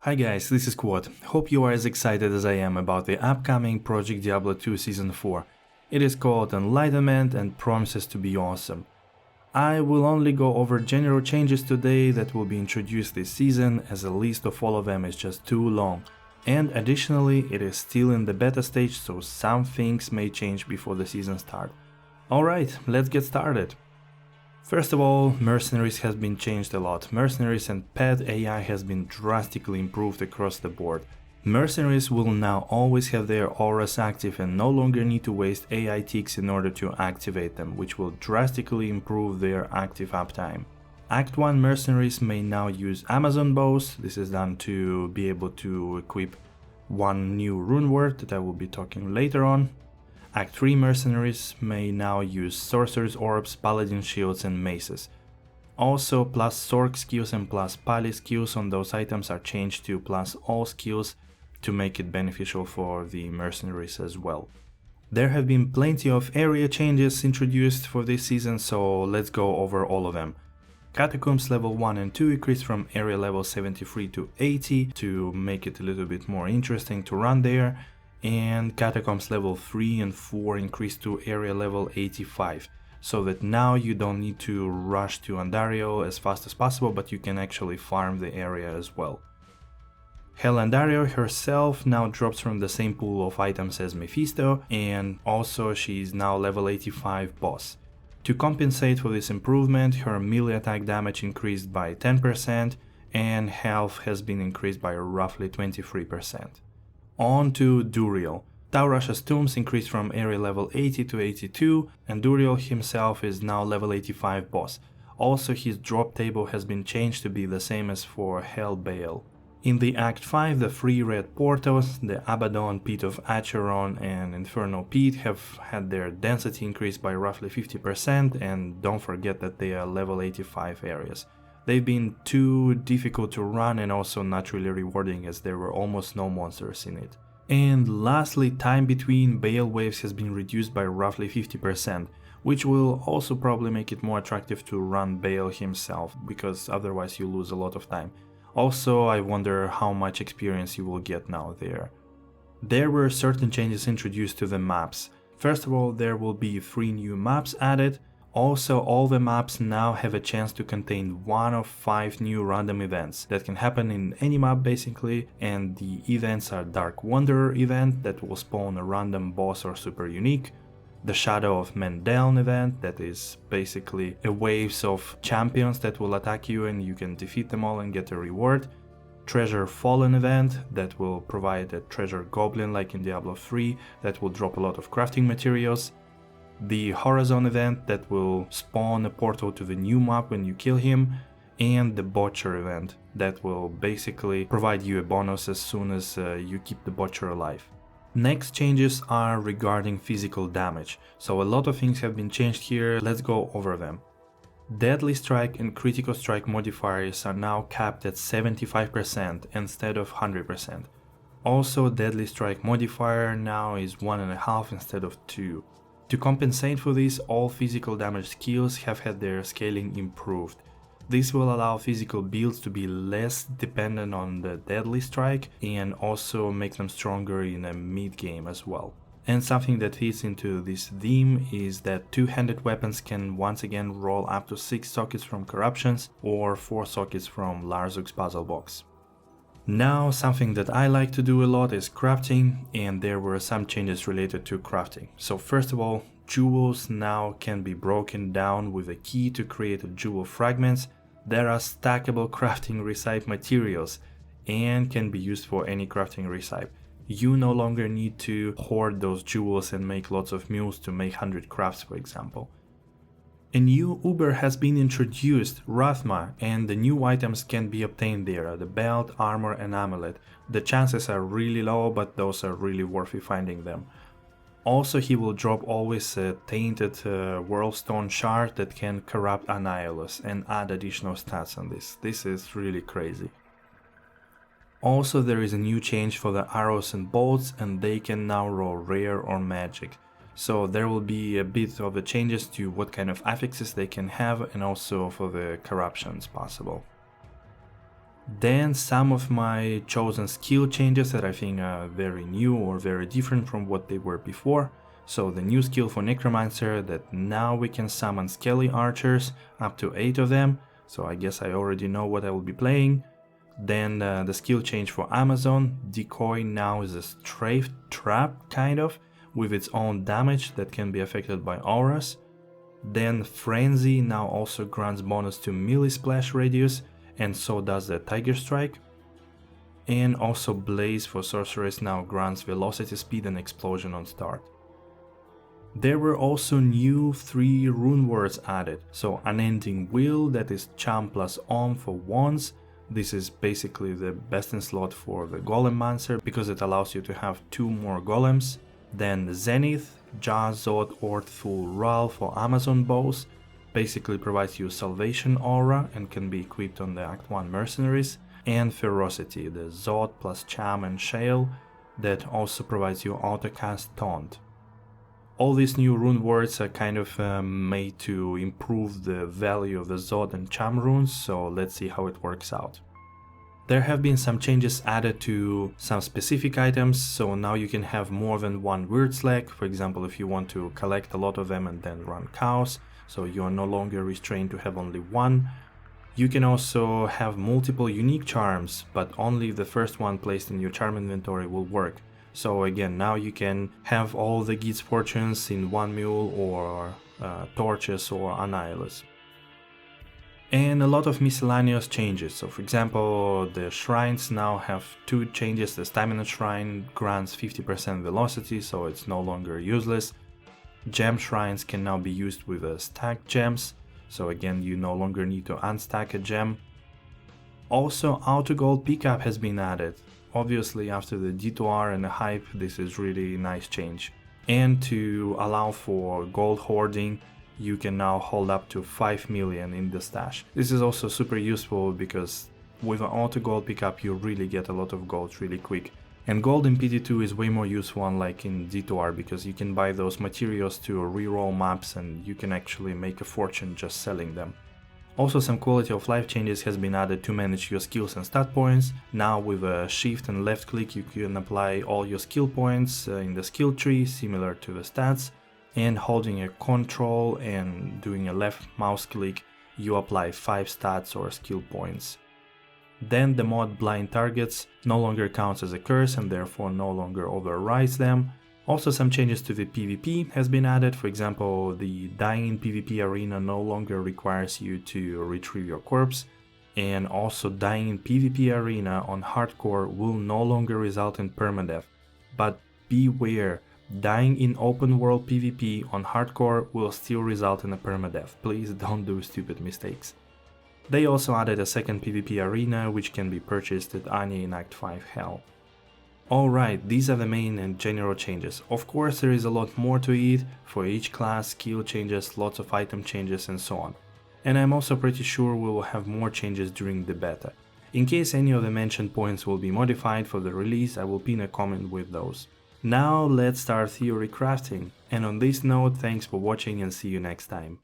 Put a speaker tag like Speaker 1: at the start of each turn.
Speaker 1: Hi guys, this is Quad. Hope you are as excited as I am about the upcoming Project Diablo 2 Season 4. It is called Enlightenment and promises to be awesome. I will only go over general changes today that will be introduced this season, as a list of all of them is just too long. And additionally, it is still in the beta stage, so some things may change before the season starts. Alright, let's get started. First of all, Mercenaries has been changed a lot. Mercenaries and pet AI has been drastically improved across the board. Mercenaries will now always have their auras active and no longer need to waste AI ticks in order to activate them, which will drastically improve their active uptime. Act 1 Mercenaries may now use Amazon bows. This is done to be able to equip one new runeword that I will be talking later on. Act 3 Mercenaries may now use Sorcerer's Orbs, Paladin Shields and Maces. Also, plus Sorc skills and plus Pally skills on those items are changed to plus all skills to make it beneficial for the Mercenaries as well. There have been plenty of area changes introduced for this season, so let's go over all of them. Catacombs level 1 and 2 increased from area level 73 to 80 to make it a little bit more interesting to run there. And Catacombs level 3 and 4 increased to area level 85, so that now you don't need to rush to Andario as fast as possible, but you can actually farm the area as well. Hell Andario herself now drops from the same pool of items as Mephisto, and also she is now level 85 boss. To compensate for this improvement, her melee attack damage increased by 10% and health has been increased by roughly 23%. On to Duriel. Taurash's tombs increased from area level 80 to 82, and Duriel himself is now level 85 boss. Also, his drop table has been changed to be the same as for Hell Bale. In the Act 5, the 3 red portals, the Abaddon, Pit of Acheron and Inferno Pit, have had their density increased by roughly 50%, and don't forget that they are level 85 areas. They've been too difficult to run and also not really rewarding, as there were almost no monsters in it. And lastly, time between Bale waves has been reduced by roughly 50%, which will also probably make it more attractive to run Bale himself, because otherwise you lose a lot of time. Also, I wonder how much experience you will get now there. There were certain changes introduced to the maps. First of all, there will be 3 new maps added. Also, all the maps now have a chance to contain 1 of 5 new random events that can happen in any map basically, and the events are Dark Wanderer event that will spawn a random boss or super unique, the Shadow of Mendeln event that is basically a waves of champions that will attack you and you can defeat them all and get a reward, Treasure Fallen event that will provide a treasure goblin like in Diablo 3 that will drop a lot of crafting materials, the Horizon event that will spawn a portal to the new map when you kill him, and the Butcher event that will basically provide you a bonus as soon as you keep the Butcher alive. Next changes are regarding physical damage, so a lot of things have been changed here, let's go over them. Deadly Strike and Critical Strike modifiers are now capped at 75% instead of 100%. Also, Deadly Strike modifier now is 1.5 instead of 2. To compensate for this, all physical damage skills have had their scaling improved. This will allow physical builds to be less dependent on the Deadly Strike and also make them stronger in a mid-game as well. And something that fits into this theme is that two-handed weapons can once again roll up to 6 sockets from Corruptions or 4 sockets from Larzuk's Puzzle Box. Now, something that I like to do a lot is crafting, and there were some changes related to crafting. So first of all, jewels now can be broken down with a key to create jewel fragments that are stackable crafting recipe materials and can be used for any crafting recipe. You no longer need to hoard those jewels and make lots of mules to make 100 crafts, for example. A new Uber has been introduced, Rathma, and the new items can be obtained there, the belt, armor and amulet. The chances are really low, but those are really worth finding them. Also, he will drop always a tainted Whirlstone shard that can corrupt Annihilus and add additional stats on this. This is really crazy. Also, there is a new change for the arrows and bolts, and they can now roll rare or magic. So there will be a bit of the changes to what kind of affixes they can have and also for the corruptions possible. Then some of my chosen skill changes that I think are very new or very different from what they were before. So the new skill for Necromancer, that now we can summon Skelly Archers, up to 8 of them, so I guess I already know what I will be playing. Then the skill change for Amazon, Decoy now is a strafed trap kind of, with its own damage that can be affected by auras. Then Frenzy now also grants bonus to melee splash radius, and so does the Tiger Strike. And also Blaze for Sorceress now grants velocity, speed and explosion on start. There were also new 3 Runewords added, so Unending Will, that is Charm plus Om for wands. This is basically the best in slot for the Golemmancer because it allows you to have 2 more golems. Then Zenith, Jazod, Orthful, Ral for Amazon bows, basically provides you Salvation Aura and can be equipped on the Act 1 Mercenaries. And Ferocity, the Zod plus Cham and Shale, that also provides you autocast Taunt. All these new rune words are kind of made to improve the value of the Zod and Cham runes, so let's see how it works out. There have been some changes added to some specific items, so now you can have more than one word slag. For example, if you want to collect a lot of them and then run chaos, so you are no longer restrained to have only one. You can also have multiple unique charms, but only the first one placed in your charm inventory will work. So again, now you can have all the Gid's Fortunes in one mule, or Torches or Annihilus. And a lot of miscellaneous changes. So for example, the shrines now have 2 changes. The Stamina Shrine grants 50% velocity, so it's no longer useless. Gem shrines can now be used with stacked gems, so again you no longer need to unstack a gem. Also, auto gold pickup has been added. Obviously after the D2R and the hype, this is really nice change. And to allow for gold hoarding, you can now hold up to 5 million in the stash. This is also super useful because with an auto gold pickup you really get a lot of gold really quick. And gold in PT2 is way more useful unlike in D2R because you can buy those materials to reroll maps and you can actually make a fortune just selling them. Also, some quality of life changes has been added to manage your skills and stat points. Now with a shift and left click you can apply all your skill points in the skill tree, similar to the stats. And holding a control and doing a left mouse click, you apply 5 stats or skill points. Then the mod Blind Targets no longer counts as a curse and therefore no longer overrides them. Also, some changes to the PvP has been added. For example, the dying in PvP arena no longer requires you to retrieve your corpse, and also dying in PvP arena on hardcore will no longer result in permadeath. But beware, dying in open world PvP on hardcore will still result in a permadeath. Please don't do stupid mistakes. They also added a second PvP arena which can be purchased at Anya in Act 5 Hell. Alright, these are the main and general changes. Of course there is a lot more to it, for each class, skill changes, lots of item changes and so on. And I'm also pretty sure we will have more changes during the beta. In case any of the mentioned points will be modified for the release, I will pin a comment with those. Now let's start theory crafting. And on this note, thanks for watching and see you next time.